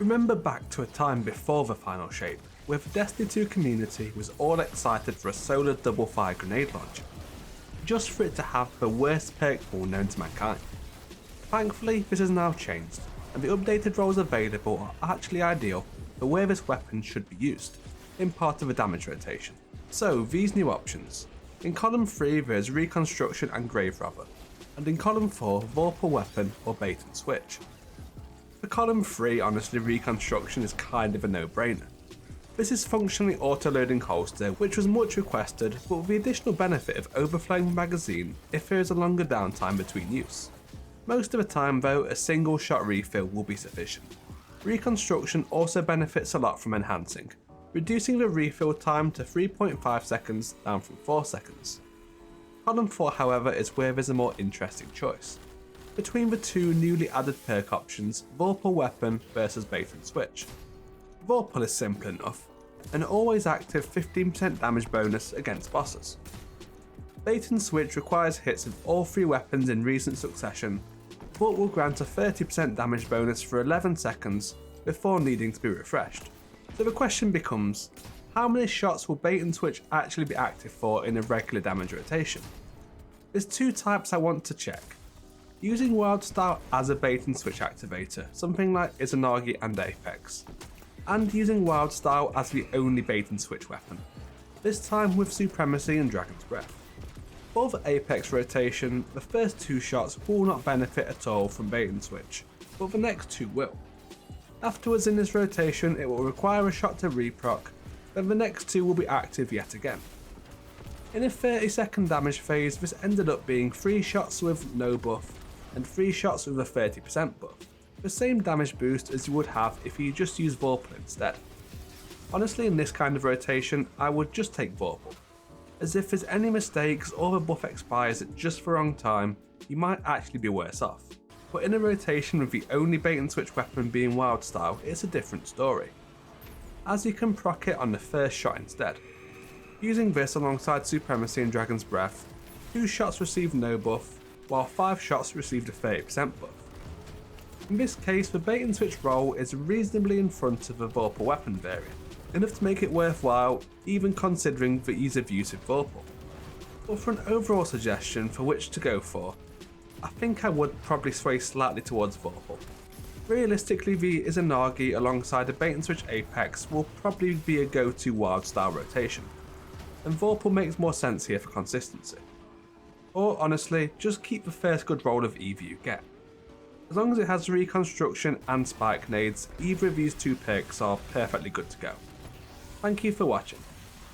Remember back to a time before the final shape, where the Destiny 2 community was all excited for a solar double fire grenade launcher, just for it to have the worst perk pool known to mankind. Thankfully, this has now changed, and the updated roles available are actually ideal for where this weapon should be used, in part of a damage rotation. So these new options. In column 3 there's reconstruction and grave robber, and in column 4 Vorpal Weapon or bait and switch. For column 3, honestly, reconstruction is kind of a no-brainer. This is functionally auto-loading holster, which was much requested, but with the additional benefit of overflowing the magazine if there is a longer downtime between use. Most of the time though, a single shot refill will be sufficient. Reconstruction also benefits a lot from enhancing, reducing the refill time to 3.5 seconds down from 4 seconds. Column 4 however is where there's a more interesting choice. Between the two newly added perk options, Vorpal Weapon versus bait and switch. Vorpal is simple enough, an always active 15% damage bonus against bosses. Bait and switch requires hits of all 3 weapons in recent succession, but will grant a 30% damage bonus for 11 seconds before needing to be refreshed. So the question becomes, how many shots will bait and switch actually be active for in a regular damage rotation? There's 2 types I want to check. Using Wildstyle as a bait and switch activator, something like Izanagi and Apex, and using Wildstyle as the only bait and switch weapon, this time with Supremacy and Dragon's Breath. For the Apex rotation, the first 2 shots will not benefit at all from bait and switch, but the next 2 will. Afterwards in this rotation it will require a shot to reproc, then the next 2 will be active yet again. In a 30-second damage phase, this ended up being 3 shots with no buff and 3 shots with a 30% buff, the same damage boost as you would have if you just used Vorpal instead. Honestly, in this kind of rotation I would just take Vorpal, as if there's any mistakes or the buff expires at just the wrong time, you might actually be worse off. But in a rotation with the only bait and switch weapon being Wildstyle, it's a different story, as you can proc it on the first shot instead. Using this alongside Supremacy and Dragon's Breath, 2 shots received no buff, while 5 shots received a 30% buff. In this case, the bait and switch role is reasonably in front of the Vorpal Weapon variant, enough to make it worthwhile even considering the ease of use of Vorpal. But for an overall suggestion for which to go for, I think I would probably sway slightly towards Vorpal. Realistically, the Izanagi alongside a bait and switch Apex will probably be a go-to Wildstyle rotation, and Vorpal makes more sense here for consistency. Or honestly, just keep the first good roll of Eve you get. As long as it has reconstruction and spike nades, either of these 2 perks are perfectly good to go. Thank you for watching.